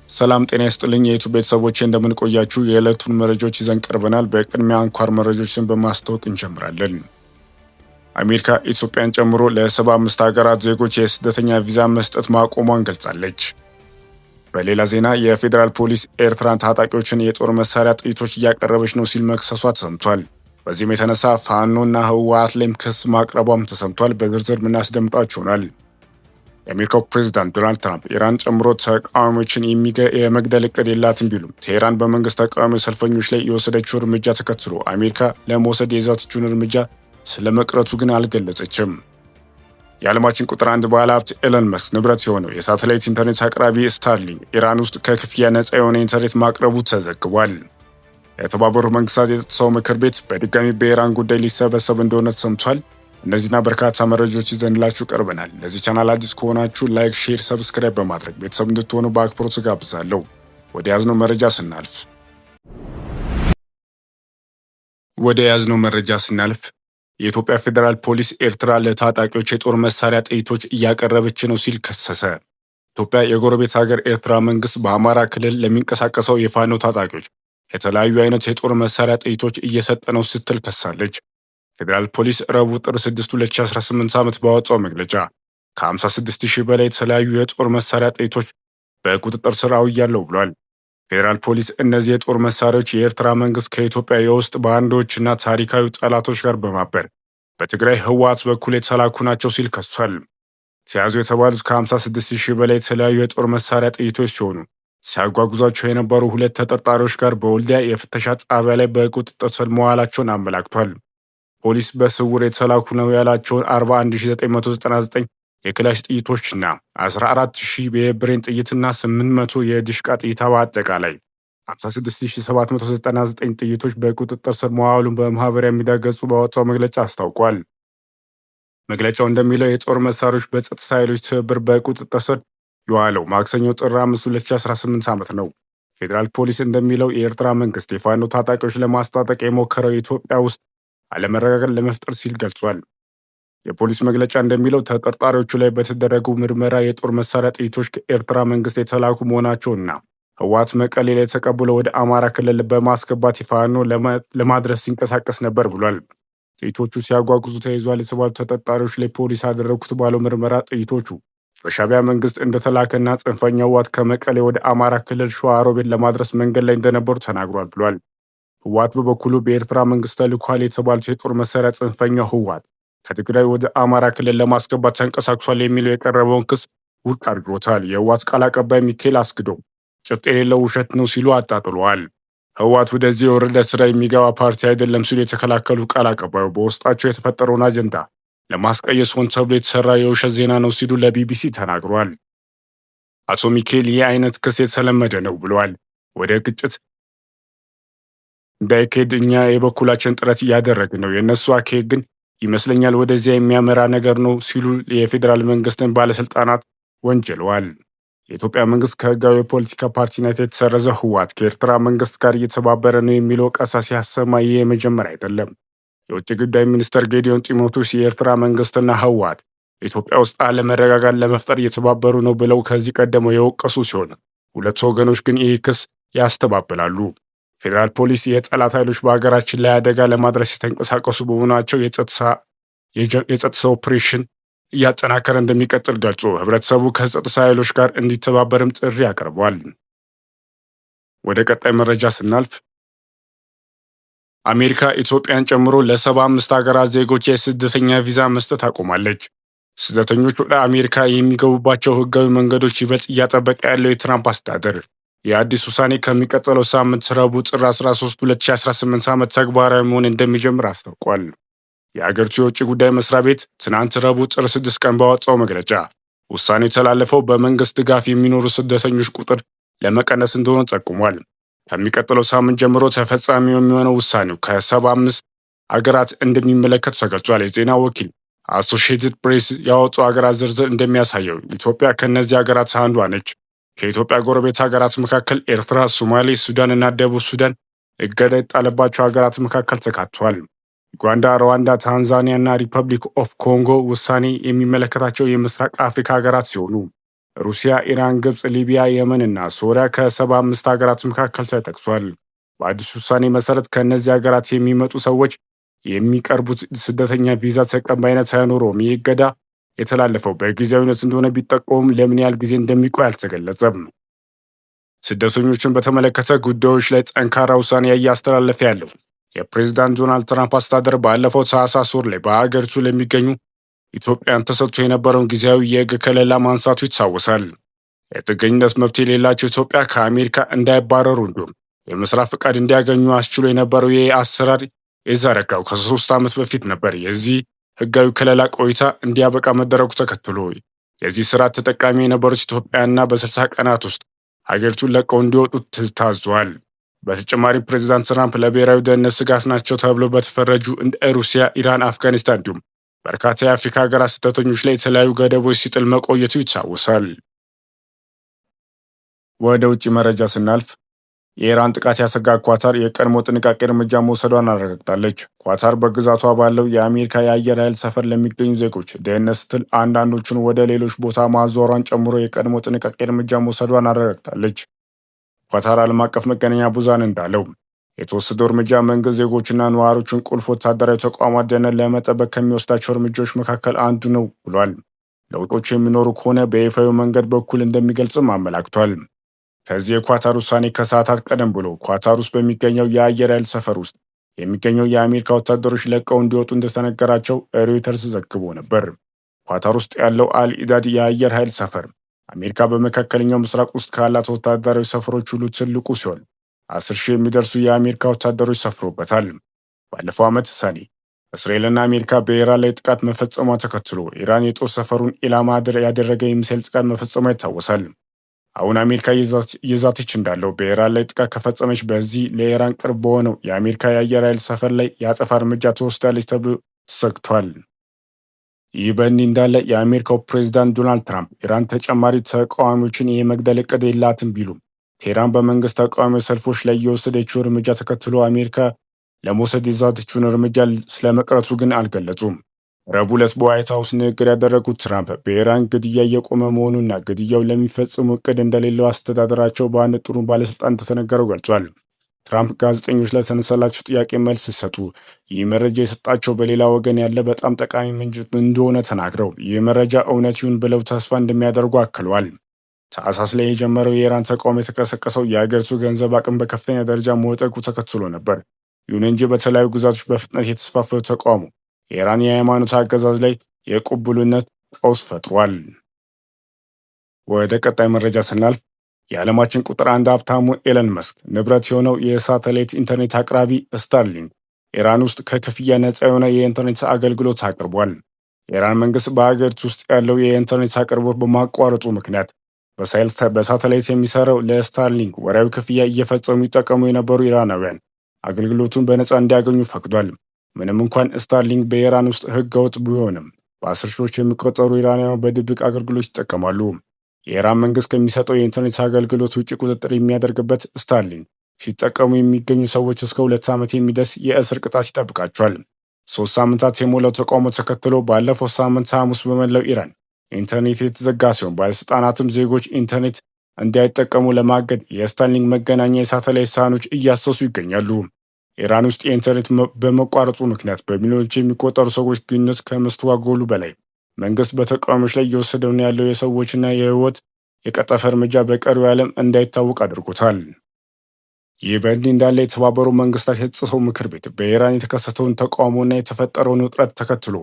ሰላም ጤና ይስጥልኝ የዩቱብ ቤተሰቦች እንደምን ቆያችሁ? የዕለቱን መረጃዎች ይዘን ቀርበናል። በቅድሚያ አንኳር መረጃዎችን በማስታወቅ እንጀምራለን። አሜሪካ ኢትዮጵያን ጨምሮ ለ75 ሀገራት ዜጎች የስደተኛ ቪዛ መስጠት ማቆሟን ገልጻለች። በሌላ ዜና የፌዴራል ፖሊስ ኤርትራን ታጣቂዎችን የጦር መሳሪያ ጥይቶች እያቀረበች ነው ሲል መክሰሷ ተሰምቷል። በዚህም የተነሳ ፋኖና ህወሓት ላይም ክስ ማቅረቧም ተሰምቷል። በዝርዝር ምናስደምጣችሁ ይሆናል። የአሜሪካው ፕሬዝዳንት ዶናልድ ትራምፕ ኢራን ጨምሮ ተቃዋሚዎችን የመግደል እቅድ የላትም ቢሉም ቴህራን በመንግስት ተቃዋሚ ሰልፈኞች ላይ የወሰደችው እርምጃ ተከትሎ አሜሪካ ለመውሰድ የዛተችውን እርምጃ ስለመቅረቱ ግን አልገለጸችም። የዓለማችን ቁጥር አንድ ባለሀብት ኤለን መስክ ንብረት የሆነው የሳተላይት ኢንተርኔት አቅራቢ ስታርሊንክ ኢራን ውስጥ ከክፍያ ነፃ የሆነ ኢንተርኔት ማቅረቡ ተዘግቧል። የተባበሩት መንግስታት የጸጥታው ምክር ቤት በድጋሚ በኢራን ጉዳይ ሊሰበሰብ እንደሆነ ተሰምቷል። እነዚህና በርካታ መረጃዎች ይዘንላችሁ ቀርበናል። ለዚህ ቻናል አዲስ ከሆናችሁ ላይክ፣ ሼር፣ ሰብስክራይብ በማድረግ ቤተሰብ እንድትሆኑ በአክብሮት ጋብዛለሁ። ወደ ያዝነው መረጃ ስናልፍ የኢትዮጵያ ፌዴራል ፖሊስ ኤርትራ ለታጣቂዎች የጦር መሳሪያ ጥይቶች እያቀረበች ነው ሲል ከሰሰ። ኢትዮጵያ የጎረቤት ሀገር ኤርትራ መንግስት በአማራ ክልል ለሚንቀሳቀሰው የፋኖ ታጣቂዎች የተለያዩ አይነት የጦር መሳሪያ ጥይቶች እየሰጠ ነው ስትል ከሳለች። ፌዴራል ፖሊስ ረቡዕ ጥር 6 2018 ዓመት ባወጣው መግለጫ ከ56,000 በላይ የተለያዩ የጦር መሳሪያ ጥይቶች በቁጥጥር ስር አውያለሁ ብሏል። ፌዴራል ፖሊስ እነዚህ የጦር መሳሪያዎች የኤርትራ መንግስት ከኢትዮጵያ የውስጥ ባንዶችና ታሪካዊ ጠላቶች ጋር በማበር በትግራይ ህወሓት በኩል የተላኩ ናቸው ሲል ከሷል። ተያዙ የተባሉት ከ56,000 በላይ የተለያዩ የጦር መሳሪያ ጥይቶች ሲሆኑ ሲያጓጉዟቸው የነበሩ ሁለት ተጠርጣሪዎች ጋር በወልዲያ የፍተሻ ጣቢያ ላይ በቁጥጥር ስር መዋላቸውን አመላክቷል። ፖሊስ በስውር የተላኩ ነው ያላቸውን 41999 የክላሽ ጥይቶችና 14000 የብሬን ጥይትና 800 የዲሽቃ ጥይት በአጠቃላይ 56799 ጥይቶች በቁጥጥር ስር መዋሉን በማህበራዊ ሚዲያ ገጹ ባወጣው መግለጫ አስታውቋል። መግለጫው እንደሚለው የጦር መሳሪያዎች በጸጥታ ኃይሎች ትብብር በቁጥጥር ስር የዋለው ማክሰኞ ጥር 5 2018 ዓመት ነው። ፌዴራል ፖሊስ እንደሚለው የኤርትራ መንግስት የፋኖ ታጣቂዎች ለማስታጠቅ የሞከረው ኢትዮጵያ ውስጥ አለመረጋጋት ለመፍጠር ሲል ገልጿል። የፖሊስ መግለጫ እንደሚለው ተጠርጣሪዎቹ ላይ በተደረገው ምርመራ የጦር መሳሪያ ጥይቶች ከኤርትራ መንግስት የተላኩ መሆናቸውና ህወሓት መቀሌ ላይ ተቀብሎ ወደ አማራ ክልል በማስገባት ፋኖ ለማድረስ ሲንቀሳቀስ ነበር ብሏል። ጥይቶቹ ሲያጓጉዙ ተይዟል የተባሉ ተጠርጣሪዎች ላይ ፖሊስ ያደረጉት ባለው ምርመራ ጥይቶቹ በሻዕቢያ መንግስት እንደተላከና ጽንፈኛ ህወሓት ከመቀሌ ወደ አማራ ክልል ሸዋሮቢት ለማድረስ መንገድ ላይ እንደነበሩ ተናግሯል ብሏል። ህወሓት በበኩሉ በኤርትራ መንግስት ተልኳል የተባሉት የጦር መሳሪያ ጽንፈኛው ህወሓት ከትግራይ ወደ አማራ ክልል ለማስገባት ተንቀሳቅሷል የሚለው የቀረበውን ክስ ውድቅ አድርጎታል። የህወሓት ቃል አቀባይ ሚካኤል አስገዶም ጭብጥ የሌለው ውሸት ነው ሲሉ አጣጥለዋል። ህወሓት ወደዚህ የወረደ ስራ የሚገባ ፓርቲ አይደለም ሲሉ የተከላከሉ ቃል አቀባዩ በውስጣቸው የተፈጠረውን አጀንዳ ለማስቀየስ ሆን ተብሎ የተሰራ የውሸት ዜና ነው ሲሉ ለቢቢሲ ተናግሯል። አቶ ሚካኤል ይህ አይነት ክስ የተለመደ ነው ብለዋል። ወደ ግጭት እንዳይካሄድ እኛ የበኩላችን ጥረት እያደረግን ነው። የእነሱ አካሄድ ግን ይመስለኛል ወደዚያ የሚያመራ ነገር ነው ሲሉ የፌዴራል መንግስትን ባለስልጣናት ወንጅለዋል። የኢትዮጵያ መንግስት ከህጋዊ የፖለቲካ ፓርቲነት የተሰረዘ ህወሓት ከኤርትራ መንግስት ጋር እየተባበረ ነው የሚለው ቀሳ ሲያሰማ ይህ የመጀመሪያ አይደለም። የውጭ ጉዳይ ሚኒስትር ጌዲዮን ጢሞቴዎስ የኤርትራ መንግስትና ህወሓት ኢትዮጵያ ውስጥ አለመረጋጋት ለመፍጠር እየተባበሩ ነው ብለው ከዚህ ቀደም የወቀሱ ሲሆን ሁለቱ ወገኖች ግን ይህ ክስ ያስተባብላሉ። ፌዴራል ፖሊስ የጠላት ኃይሎች በሀገራችን ላይ አደጋ ለማድረስ የተንቀሳቀሱ በመሆናቸው የጸጥታ ኦፕሬሽን እያጠናከረ እንደሚቀጥል ገልጾ ህብረተሰቡ ከጸጥታ ኃይሎች ጋር እንዲተባበርም ጥሪ አቅርቧል። ወደ ቀጣይ መረጃ ስናልፍ አሜሪካ ኢትዮጵያን ጨምሮ ለ75 ሀገራት ዜጎች የስደተኛ ቪዛ መስጠት አቆማለች። ስደተኞች ወደ አሜሪካ የሚገቡባቸው ህጋዊ መንገዶች ይበልጥ እያጠበቀ ያለው የትራምፕ አስተዳደር የአዲስ ውሳኔ ከሚቀጥለው ሳምንት ረቡዕ ጥር 13 2018 ዓመት ተግባራዊ መሆን እንደሚጀምር አስታውቋል። የአገሪቱ የውጭ ጉዳይ መስሪያ ቤት ትናንት ረቡዕ ጥር 6 ቀን ባወጣው መግለጫ ውሳኔው የተላለፈው በመንግስት ድጋፍ የሚኖሩ ስደተኞች ቁጥር ለመቀነስ እንደሆነ ጠቁሟል። ከሚቀጥለው ሳምንት ጀምሮ ተፈጻሚ የሚሆነው ውሳኔው ከ75 አገራት እንደሚመለከት ተገልጿል። የዜና ወኪል አሶሺየትድ ፕሬስ ያወጣው ሀገራት ዝርዝር እንደሚያሳየው ኢትዮጵያ ከእነዚህ ሀገራት አንዷ ነች። ከኢትዮጵያ ጎረቤት ሀገራት መካከል ኤርትራ፣ ሶማሌ፣ ሱዳን እና ደቡብ ሱዳን እገዳ የጣለባቸው ሀገራት መካከል ተካተዋል። ዩጋንዳ፣ ሩዋንዳ፣ ታንዛኒያ እና ሪፐብሊክ ኦፍ ኮንጎ ውሳኔ የሚመለከታቸው የምስራቅ አፍሪካ ሀገራት ሲሆኑ ሩሲያ፣ ኢራን፣ ግብፅ፣ ሊቢያ፣ የመን እና ሶሪያ ከ75 ሀገራት መካከል ተጠቅሷል። በአዲሱ ውሳኔ መሰረት ከእነዚህ ሀገራት የሚመጡ ሰዎች የሚቀርቡት ስደተኛ ቪዛ ተቀባይነት ሳይኖረውም ይህ እገዳ የተላለፈው በጊዜያዊነት እንደሆነ ቢጠቆሙም ለምን ያህል ጊዜ እንደሚቆይ አልተገለጸም። ስደተኞችን በተመለከተ ጉዳዮች ላይ ጠንካራ ውሳኔ እያስተላለፈ ያለው የፕሬዝዳንት ዶናልድ ትራምፕ አስተዳደር ባለፈው ታህሳስ ወር ላይ በሀገሪቱ ለሚገኙ ኢትዮጵያን ተሰጥቶ የነበረውን ጊዜያዊ የሕግ ከለላ ማንሳቱ ይታወሳል። የጥገኝነት መብት የሌላቸው ኢትዮጵያ ከአሜሪካ እንዳይባረሩ እንዲሁም የመስራት ፈቃድ እንዲያገኙ አስችሎ የነበረው ይህ አሰራር የዘረጋው ከ3 ዓመት በፊት ነበር። የዚህ ሕጋዊ ከለላ ቆይታ እንዲያበቃ መደረጉ ተከትሎ የዚህ ስርዓት ተጠቃሚ የነበሩት ኢትዮጵያና በ60 ቀናት ውስጥ ሀገሪቱን ለቀው እንዲወጡ ታዟል። በተጨማሪም ፕሬዚዳንት ትራምፕ ለብሔራዊ ደህንነት ስጋት ናቸው ተብሎ በተፈረጁ እንደ ሩሲያ፣ ኢራን፣ አፍጋኒስታን እንዲሁም በርካታ የአፍሪካ ሀገራት ስደተኞች ላይ የተለያዩ ገደቦች ሲጥል መቆየቱ ይታወሳል። ወደ ውጭ መረጃ ስናልፍ የኢራን ጥቃት ያሰጋት ኳታር የቀድሞ ጥንቃቄ እርምጃ መውሰዷን አረጋግጣለች። ኳታር በግዛቷ ባለው የአሜሪካ የአየር ኃይል ሰፈር ለሚገኙ ዜጎች ደህንነት ስትል አንዳንዶቹን ወደ ሌሎች ቦታ ማዟሯን ጨምሮ የቀድሞ ጥንቃቄ እርምጃ መውሰዷን አረጋግጣለች። ኳታር ዓለም አቀፍ መገናኛ ብዙሃን እንዳለው የተወሰደው እርምጃ መንግስት ዜጎችና ነዋሪዎችን ቁልፍ ወታደራዊ ተቋማት ደህንነት ለመጠበቅ ከሚወስዳቸው እርምጃዎች መካከል አንዱ ነው ብሏል። ለውጦች የሚኖሩ ከሆነ በይፋዊ መንገድ በኩል እንደሚገልጽም አመላክቷል። ከዚህ የኳታር ውሳኔ ከሰዓታት ቀደም ብሎ ኳታር ውስጥ በሚገኘው የአየር ኃይል ሰፈር ውስጥ የሚገኘው የአሜሪካ ወታደሮች ለቀው እንዲወጡ እንደተነገራቸው ሮይተርስ ዘግቦ ነበር። ኳታር ውስጥ ያለው አልኢዳድ የአየር ኃይል ሰፈር አሜሪካ በመካከለኛው ምስራቅ ውስጥ ካላት ወታደራዊ ሰፈሮች ሁሉ ትልቁ ሲሆን 10,000 የሚደርሱ የአሜሪካ ወታደሮች ሰፍሮበታል። ባለፈው ዓመት ሰኔ እስራኤልና አሜሪካ በኢራን ላይ ጥቃት መፈጸሟ ተከትሎ ኢራን የጦር ሰፈሩን ኢላማ ያደረገ የሚሳኤል ጥቃት መፈጸሟ ይታወሳል። አሁን አሜሪካ እየዛተች እንዳለው በኢራን ላይ ጥቃት ከፈጸመች በዚህ ለኢራን ቅርብ በሆነው የአሜሪካ የአየር ኃይል ሰፈር ላይ የአጸፋ እርምጃ ትወስዳለች ተብሎ ተሰግቷል። ይህ በእንዲህ እንዳለ የአሜሪካው ፕሬዚዳንት ዶናልድ ትራምፕ ኢራን ተጨማሪ ተቃዋሚዎችን የመግደል እቅድ የላትም ቢሉም ቴህራን በመንግስት ተቃዋሚ ሰልፎች ላይ የወሰደችው እርምጃ ተከትሎ አሜሪካ ለመውሰድ የዛተችውን እርምጃ ስለመቅረቱ ግን አልገለጹም። ረቡዕ ዕለት በዋይት ሀውስ ንግግር ያደረጉት ትራምፕ በኢራን ግድያ እየቆመ መሆኑና ግድያው ለሚፈጽሙ እቅድ እንደሌለው አስተዳደራቸው በአንድ ጥሩ ባለስልጣን እንደተነገረው ገልጿል። ትራምፕ ጋዜጠኞች ለተነሳላቸው ጥያቄ መልስ ሲሰጡ ይህ መረጃ የሰጣቸው በሌላ ወገን ያለ በጣም ጠቃሚ ምንጭ እንደሆነ ተናግረው ይህ መረጃ እውነት ይሁን ብለው ተስፋ እንደሚያደርጉ አክለዋል። ታህሳስ ላይ የጀመረው የኢራን ተቃውሞ የተቀሰቀሰው የአገሪቱ ገንዘብ አቅም በከፍተኛ ደረጃ መውደቁ ተከትሎ ነበር። ይሁን እንጂ በተለያዩ ግዛቶች በፍጥነት የተስፋፋው ተቃውሞ የኢራን የሃይማኖት አገዛዝ ላይ የቅቡልነት ቀውስ ፈጥሯል። ወደ ቀጣይ መረጃ ስናልፍ የዓለማችን ቁጥር 1 ሀብታሙ ኤለን መስክ ንብረት የሆነው የሳተላይት ኢንተርኔት አቅራቢ ስታርሊንክ ኢራን ውስጥ ከክፍያ ነፃ የሆነ የኢንተርኔት አገልግሎት አቅርቧል። የኢራን መንግስት በሀገሪቱ ውስጥ ያለው የኢንተርኔት አቅርቦት በማቋረጡ ምክንያት በሳተላይት የሚሰራው ለስታርሊንክ ወርሃዊ ክፍያ እየፈጸሙ ይጠቀሙ የነበሩ ኢራናውያን አገልግሎቱን በነፃ እንዲያገኙ ፈቅዷል። ምንም እንኳን ስታርሊንክ በኢራን ውስጥ ህገወጥ ቢሆንም በ10 ሺዎች የሚቆጠሩ ኢራናውያን በድብቅ አገልግሎት ይጠቀማሉ። የኢራን መንግስት ከሚሰጠው የኢንተርኔት አገልግሎት ውጭ ቁጥጥር የሚያደርግበት ስታርሊንክ ሲጠቀሙ የሚገኙ ሰዎች እስከ 2 ዓመት የሚደርስ የእስር ቅጣት ይጠብቃቸዋል። 3 ሳምንታት የሞላው ተቃውሞ ተከትሎ ባለፈው ሳምንት ሐሙስ በመላው ኢራን ኢንተርኔት የተዘጋ ሲሆን ባለስልጣናትም ዜጎች ኢንተርኔት እንዳይጠቀሙ ለማገድ የስታርሊንክ መገናኛ የሳተላይት ሳህኖች እያሰሱ ይገኛሉ። ኢራን ውስጥ የኢንተርኔት በመቋረጡ ምክንያት በሚሊዮኖች የሚቆጠሩ ሰዎች ግንኙነት ከመስተጓጎሉ በላይ መንግስት በተቃዋሚዎች ላይ እየወሰደው ያለው የሰዎችና የህይወት የቀጠፈ እርምጃ በቀሪው ዓለም እንዳይታወቅ አድርጎታል። ይህ በእንዲህ እንዳለ የተባበሩ መንግስታት የጸጥታው ምክር ቤት በኢራን የተከሰተውን ተቃውሞና የተፈጠረውን ውጥረት ተከትሎ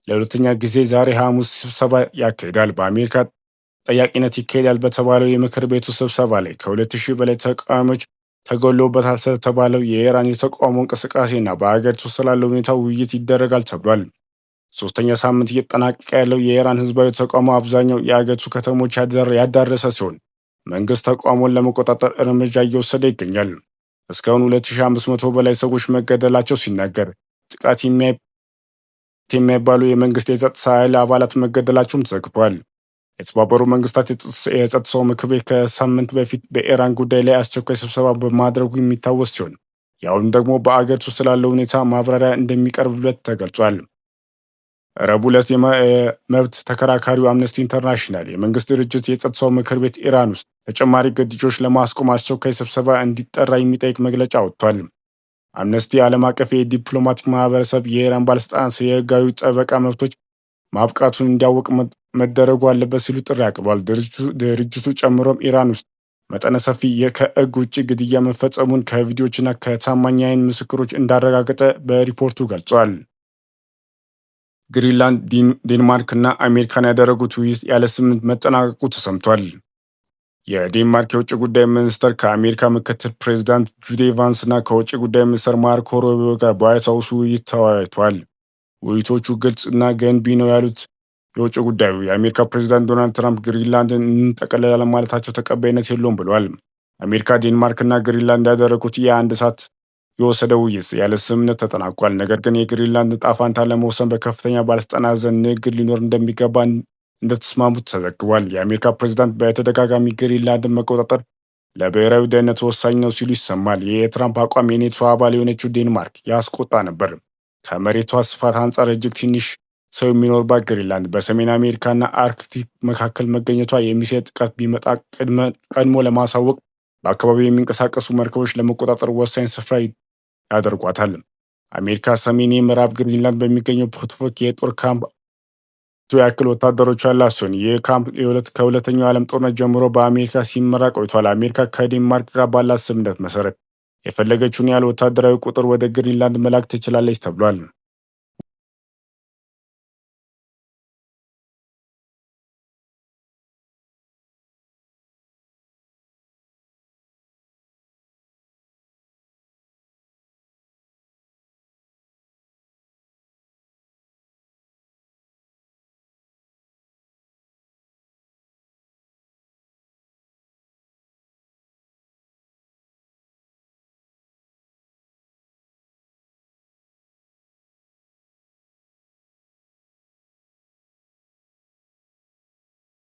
ለሁለተኛ ጊዜ ዛሬ ሐሙስ ስብሰባ ያካሂዳል። በአሜሪካ ጠያቂነት ይካሄዳል በተባለው የምክር ቤቱ ስብሰባ ላይ ከ2,000 በላይ ተቃዋሚዎች ተገሎበታል ስለተባለው የኢራን የተቃውሞ እንቅስቃሴና በሀገሪቱ ስላለው ሁኔታ ውይይት ይደረጋል ተብሏል። 3ኛ ሳምንት እየተጠናቀቀ ያለው የኢራን ህዝባዊ ተቃውሞ አብዛኛው የአገሪቱ ከተሞች ያዳረሰ ሲሆን መንግስት ተቃውሞን ለመቆጣጠር እርምጃ እየወሰደ ይገኛል። እስካሁን 2,500 በላይ ሰዎች መገደላቸው ሲነገር ጥቃት የማይባሉ የመንግስት የጸጥታ ኃይል አባላት መገደላቸውም ተዘግቧል። የተባበሩ መንግስታት የጸጥታው ምክር ቤት ከሳምንት በፊት በኢራን ጉዳይ ላይ አስቸኳይ ስብሰባ በማድረጉ የሚታወስ ሲሆን የአሁኑ ደግሞ በአገሪቱ ስላለው ሁኔታ ማብራሪያ እንደሚቀርብበት ተገልጿል። ረቡዕ ዕለት የመብት ተከራካሪው አምነስቲ ኢንተርናሽናል የመንግስት ድርጅት የጸጥታው ምክር ቤት ኢራን ውስጥ ተጨማሪ ግድያዎች ለማስቆም አስቸኳይ ስብሰባ እንዲጠራ የሚጠይቅ መግለጫ ወጥቷል። አምነስቲ ዓለም አቀፍ የዲፕሎማቲክ ማህበረሰብ የኢራን ባለስልጣናት የህጋዊ ጠበቃ መብቶች ማብቃቱን እንዲያውቅ መደረጉ አለበት ሲሉ ጥሪ አቅርቧል። ድርጅቱ ጨምሮም ኢራን ውስጥ መጠነ ሰፊ ከህግ ውጭ ግድያ መፈጸሙን ከቪዲዮዎችና ከታማኝ የዓይን ምስክሮች እንዳረጋገጠ በሪፖርቱ ገልጿል። ግሪንላንድ፣ ዴንማርክ እና አሜሪካን ያደረጉት ውይይት ያለ ስምምነት መጠናቀቁ ተሰምቷል። የዴንማርክ የውጭ ጉዳይ ሚኒስትር ከአሜሪካ ምክትል ፕሬዚዳንት ጁዲ ቫንስ እና ከውጭ ጉዳይ ሚኒስትር ማርኮ ሩቢዮ ጋር በዋይት ሀውስ ውይይት ተወያይቷል። ውይይቶቹ ግልጽ እና ገንቢ ነው ያሉት የውጭ ጉዳዩ የአሜሪካ ፕሬዚዳንት ዶናልድ ትራምፕ ግሪንላንድን እንጠቀልላለን ማለታቸው ተቀባይነት የለውም ብለዋል። አሜሪካ፣ ዴንማርክ እና ግሪንላንድ ያደረጉት የአንድ ሰዓት የወሰደ ውይይት ያለ ስምምነት ተጠናቋል። ነገር ግን የግሪንላንድ ዕጣ ፈንታ ለመወሰን በከፍተኛ ባለስልጣናት ዘንድ ንግግር ሊኖር እንደሚገባ እንደተስማሙት ተዘግቧል። የአሜሪካ ፕሬዚዳንት በተደጋጋሚ ግሪንላንድን መቆጣጠር ለብሔራዊ ደህንነት ወሳኝ ነው ሲሉ ይሰማል። የትራምፕ አቋም የኔቶ አባል የሆነችው ዴንማርክ ያስቆጣ ነበር። ከመሬቷ ስፋት አንጻር እጅግ ትንሽ ሰው የሚኖርባት ግሪንላንድ በሰሜን አሜሪካና አርክቲክ መካከል መገኘቷ የሚሳኤል ጥቃት ቢመጣ ቀድሞ ለማሳወቅ በአካባቢው የሚንቀሳቀሱ መርከቦች ለመቆጣጠር ወሳኝ ስፍራ ያደርጓታል። አሜሪካ ሰሜን የምዕራብ ግሪንላንድ በሚገኘው ፖቶማክ የጦር ካምፕ ያክል ወታደሮች ያላት ሲሆን ይህ ካምፕ ከሁለተኛው ዓለም ጦርነት ጀምሮ በአሜሪካ ሲመራ ቆይቷል። አሜሪካ ከዴንማርክ ጋር ባላት ስምምነት መሰረት የፈለገችውን ያህል ወታደራዊ ቁጥር ወደ ግሪንላንድ መላክ ትችላለች ተብሏል።